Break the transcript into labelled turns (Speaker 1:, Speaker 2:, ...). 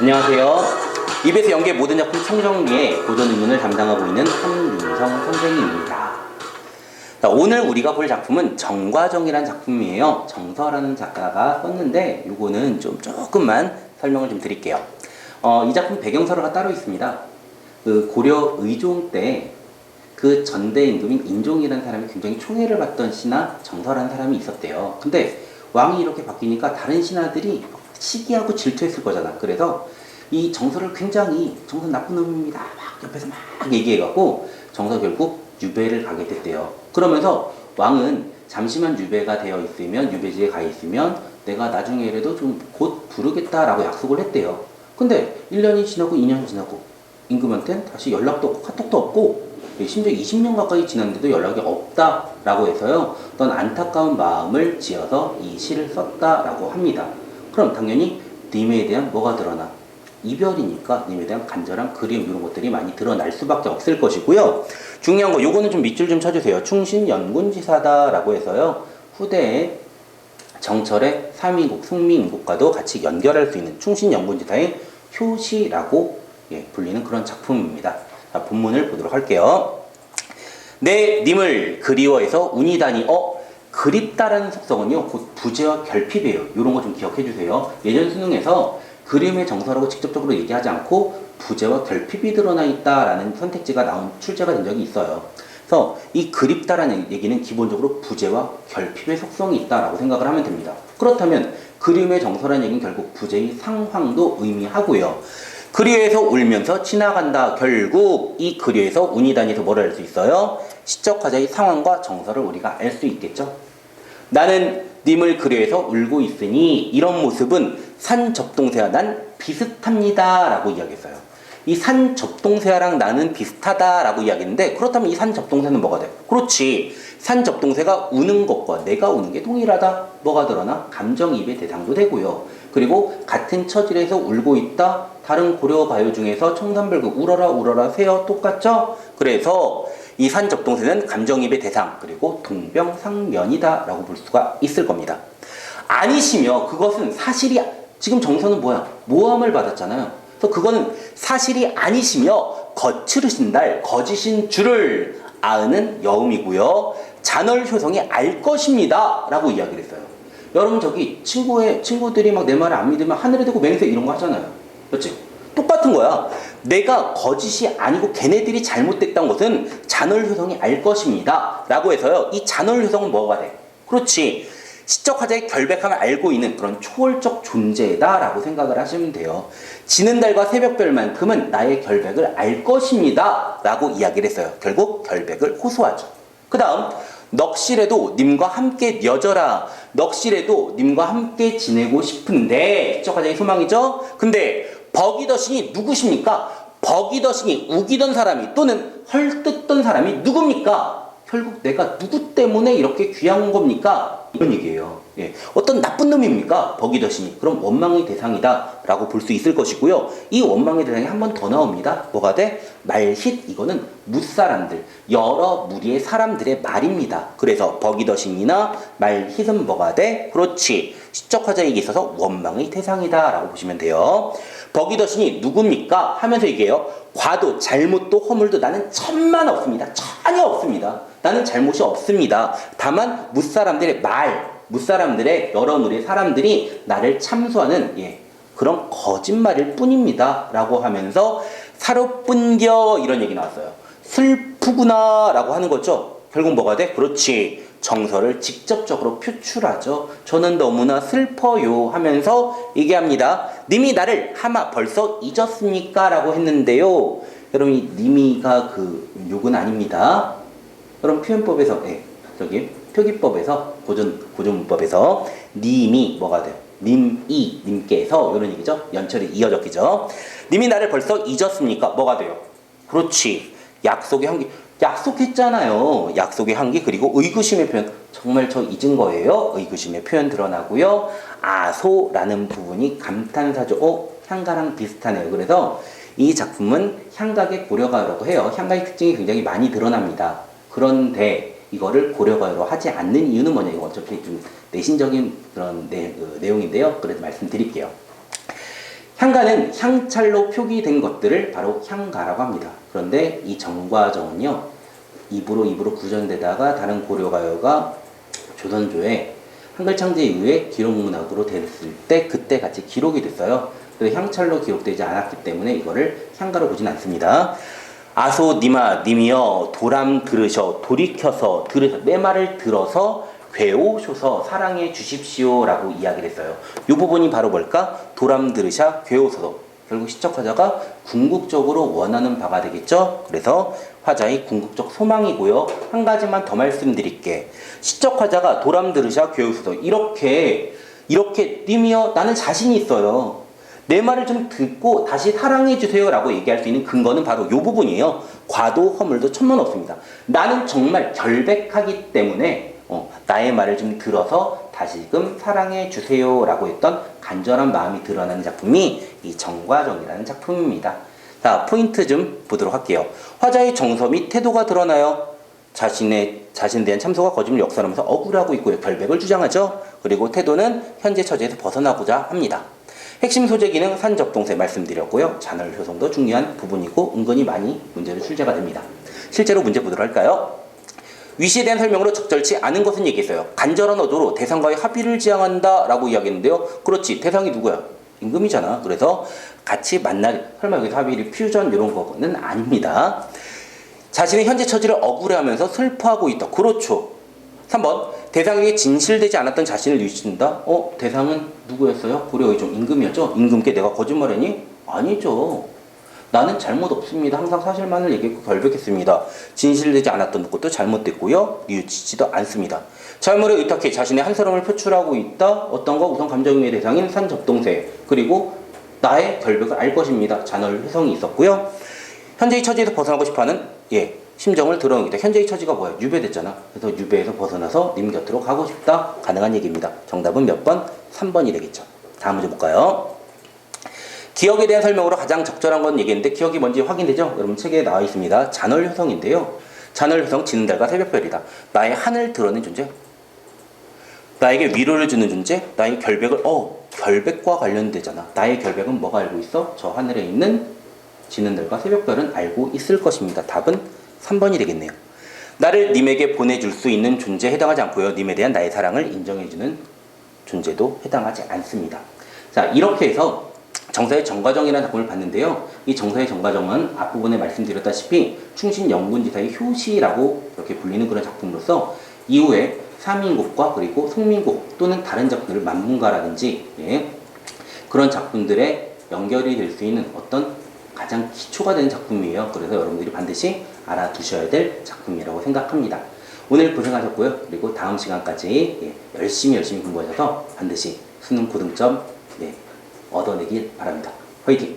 Speaker 1: 안녕하세요. EBS 연계 모든 작품 청정리의 고전 의문을 담당하고 있는 한윤성 선생님입니다. 자, 오늘 우리가 볼 작품은 정과정이라는 작품이에요. 정서라는 작가가 썼는데 요거는 조금만 설명을 좀 드릴게요. 이 작품 배경서가 따로 있습니다. 그 고려 의종 때 그 전대 임금인 인종이라는 사람이 굉장히 총애를 받던 신하 정서라는 사람이 있었대요. 근데 왕이 이렇게 바뀌니까 다른 신하들이 시기하고 질투했을 거잖아. 그래서 이 정서를 굉장히 정서 나쁜 놈입니다 막 옆에서 막 얘기해갖고 정서 결국 유배를 가게 됐대요. 그러면서 왕은 잠시만 유배가 되어 있으면, 유배지에 가 있으면 내가 나중에라도 좀 곧 부르겠다라고 약속을 했대요. 근데 1년이 지나고 2년이 지나고 임금한테는 다시 연락도 없고 카톡도 없고 심지어 20년 가까이 지났는데도 연락이 없다라고 해서요, 어떤 안타까운 마음을 지어서 이 시를 썼다라고 합니다. 그럼 당연히 님에 대한 뭐가 드러나? 이별이니까 님에 대한 간절한 그리움, 이런 것들이 많이 드러날 수밖에 없을 것이고요. 중요한 거 요거는 좀 밑줄 좀 쳐주세요. 충신연군지사다라고 해서요, 후대에 정철의 삼인국, 승민국과도 같이 연결할 수 있는 충신연군지사의 효시라고 불리는 그런 작품입니다. 자, 본문을 보도록 할게요. 내 님을 그리워해서 운이 다니. 그립다라는 속성은요, 곧 부재와 결핍이에요. 이런 거 좀 기억해 주세요. 예전 수능에서 그림의 정서라고 직접적으로 얘기하지 않고 부재와 결핍이 드러나 있다라는 선택지가 나온 출제가 된 적이 있어요. 그래서 이 그립다라는 얘기는 기본적으로 부재와 결핍의 속성이 있다라고 생각을 하면 됩니다. 그렇다면 그림의 정서라는 얘기는 결국 부재의 상황도 의미하고요. 그리에서 울면서 지나간다. 결국 이 그리에서 운이 다니서 뭐를 알 수 있어요? 시적 화자의 상황과 정서를 우리가 알 수 있겠죠. 나는 님을 그리해서 울고 있으니 이런 모습은 산 접동새와 난 비슷합니다 라고 이야기했어요. 이 산 접동새랑 나는 비슷하다 라고 이야기했는데, 그렇다면 이 산 접동새는 뭐가 돼? 그렇지, 산 접동새가 우는 것과 내가 우는 게 동일하다. 뭐가 드러나? 감정이입의 대상도 되고요. 그리고 같은 처질에서 울고 있다. 다른 고려 가요 중에서 청산별곡 울어라 울어라 새어 똑같죠? 그래서 이 산 접동새는 감정이입의 대상, 그리고 동병상련이다 라고 볼 수가 있을 겁니다. 아니시며 그것은 사실이, 지금 정서는 뭐야? 모함을 받았잖아요. 그래서 그거는 사실이 아니시며 거칠으신 달, 거짓인 줄을 아으는 여음이고요. 잔얼 효성이 알 것입니다 라고 이야기를 했어요. 여러분, 저기 친구들이 막 내 말을 안 믿으면 하늘에 대고 맹세 이런 거 하잖아요. 그렇지? 똑같은 거야. 내가 거짓이 아니고 걔네들이 잘못됐다는 것은 잔얼 효성이 알 것입니다 라고 해서요, 이 잔얼 효성은 뭐가 돼? 그렇지, 시적 화자의 결백함을 알고 있는 그런 초월적 존재다 라고 생각을 하시면 돼요. 지는 달과 새벽별만큼은 나의 결백을 알 것입니다 라고 이야기를 했어요. 결국 결백을 호소하죠. 그 다음, 넋이라도 님과 함께 여져라. 넋이라도 님과 함께 지내고 싶은데, 시적 화자의 소망이죠. 근데 버기더신이 누구십니까? 버기더신이 우기던 사람이 또는 헐뜯던 사람이 누굽니까? 결국 내가 누구 때문에 이렇게 귀한 겁니까? 이런 얘기예요. 어떤 나쁜 놈입니까? 버기더신이. 그럼 원망의 대상이다 라고 볼 수 있을 것이고요. 이 원망의 대상이 한 번 더 나옵니다. 뭐가 돼? 말힛. 이거는 무사람들, 여러 무리의 사람들의 말입니다. 그래서 버기더신이나 말힛은 뭐가 돼? 그렇지, 시적 화자에게 있어서 원망의 대상이다 라고 보시면 돼요. 버기더신이 누굽니까? 하면서 얘기해요. 과도 잘못도 허물도 나는 천만 없습니다. 전혀 없습니다. 나는 잘못이 없습니다. 다만 무사람들의 무사람들의 여러 무리의 사람들이 나를 참소하는 그런 거짓말일 뿐입니다 라고 하면서 사로뿐겨 이런 얘기 나왔어요. 슬프구나 라고 하는 거죠. 결국 뭐가 돼? 그렇지, 정서를 직접적으로 표출하죠. 저는 너무나 슬퍼요 하면서 얘기합니다. 님이 나를 하마 벌써 잊었습니까? 라고 했는데요. 여러분, 이 님이가 그 욕은 아닙니다. 그럼 표현법에서, 표기법에서, 고전문법에서 님이 뭐가 돼요? 님께서, 이런 얘기죠. 연철이 이어졌겠죠. 님이 나를 벌써 잊었습니까? 뭐가 돼요? 그렇지, 약속의 한기. 약속했잖아요. 약속의 한기. 그리고 의구심의 표현. 정말 저 잊은 거예요? 의구심의 표현 드러나고요. 아소라는 부분이 감탄사죠. 향가랑 비슷하네요. 그래서 이 작품은 향각의 고려가요라고 해요. 향각의 특징이 굉장히 많이 드러납니다. 그런데 이거를 고려가요로 하지 않는 이유는 뭐냐? 이거 어차피 좀 내신적인 그런 내용인데요. 그래서 말씀드릴게요. 향가는 향찰로 표기된 것들을 바로 향가라고 합니다. 그런데 이 정과정은요, 입으로 구전되다가 다른 고려가요가 조선조에 한글 창제 이후에 기록문학으로 됐을 때 그때 같이 기록이 됐어요. 그래서 향찰로 기록되지 않았기 때문에 이거를 향가로 보진 않습니다. 아소 니마 님이여 도람 들으셔 돌이켜서 들으셔 내 말을 들어서 괴오셔서 사랑해 주십시오 라고 이야기를 했어요. 이 부분이 바로 뭘까? 도람 들으샤 괴오셔서 결국 시적화자가 궁극적으로 원하는 바가 되겠죠. 그래서 화자의 궁극적 소망이고요. 한 가지만 더 말씀드릴게. 시적화자가 도람 들으샤 괴오셔서 이렇게 님이여 나는 자신이 있어요. 내 말을 좀 듣고 다시 사랑해 주세요 라고 얘기할 수 있는 근거는 바로 이 부분이에요. 과도 허물도 천만 없습니다. 나는 정말 결백하기 때문에 나의 말을 좀 들어서 다시금 사랑해 주세요 라고 했던 간절한 마음이 드러나는 작품이 이 정과정이라는 작품입니다. 자, 포인트 좀 보도록 할게요. 화자의 정서 및 태도가 드러나요. 자신에 대한 참소가 거짓말 역설하면서 억울하고 있고요. 결백을 주장하죠. 그리고 태도는 현재 처지에서 벗어나고자 합니다. 핵심 소재 기능 산접동세 말씀드렸고요. 잔열 효성도 중요한 부분이고 은근히 많이 문제로 출제가 됩니다. 실제로 문제 보도록 할까요? 위시에 대한 설명으로 적절치 않은 것은 얘기했어요. 간절한 어조로 대상과의 합의를 지향한다 라고 이야기했는데요. 그렇지, 대상이 누구야? 임금이잖아. 그래서 같이 만나게, 설마 여기서 합의를 퓨전 이런 거는 아닙니다. 자신의 현재 처지를 억울해하면서 슬퍼하고 있다. 그렇죠. 3번 대상에게 진실되지 않았던 자신을 뉘우친다. 대상은 누구였어요? 고려의종 임금이었죠. 임금께 내가 거짓말했니? 아니죠. 나는 잘못 없습니다. 항상 사실만을 얘기했고 결백했습니다. 진실되지 않았던 것도 잘못됐고요. 뉘우치지도 않습니다. 잘못에 의탁해 자신의 한사람을 표출하고 있다. 어떤 거? 우선 감정의 대상인 산접동세. 그리고 나의 결백을 알 것입니다. 잔월 회성이 있었고요. 현재의 처지에서 벗어나고 싶어하는 심정을 드러내기다. 현재의 처지가 뭐야? 유배됐잖아. 그래서 유배에서 벗어나서 님 곁으로 가고 싶다. 가능한 얘기입니다. 정답은 몇 번? 3번이 되겠죠. 다음 문제 볼까요? 기억에 대한 설명으로 가장 적절한 건 얘기했는데 기억이 뭔지 확인되죠? 여러분 책에 나와 있습니다. 잔월 효성인데요. 잔월 효성 지는 달과 새벽별이다. 나의 한을 드러낸 존재. 나에게 위로를 주는 존재. 나의 결백을 결백과 관련되잖아. 나의 결백은 뭐가 알고 있어? 저 하늘에 있는 지는 달과 새벽별은 알고 있을 것입니다. 답은 3번이 되겠네요. 나를 님에게 보내줄 수 있는 존재에 해당하지 않고요. 님에 대한 나의 사랑을 인정해주는 존재도 해당하지 않습니다. 자, 이렇게 해서 정서의 정과정이라는 작품을 봤는데요. 이 정서의 정과정은 앞부분에 말씀드렸다시피 충신영군지사의 효시라고 이렇게 불리는 그런 작품으로서 이후에 사민곡과 그리고 송민곡 또는 다른 작품들 만문가라든지 그런 작품들의 연결이 될 수 있는 어떤 가장 기초가 되는 작품이에요. 그래서 여러분들이 반드시 알아두셔야 될 작품이라고 생각합니다. 오늘 고생하셨고요. 그리고 다음 시간까지 열심히 공부하셔서 반드시 수능 고등점 얻어내길 바랍니다. 화이팅!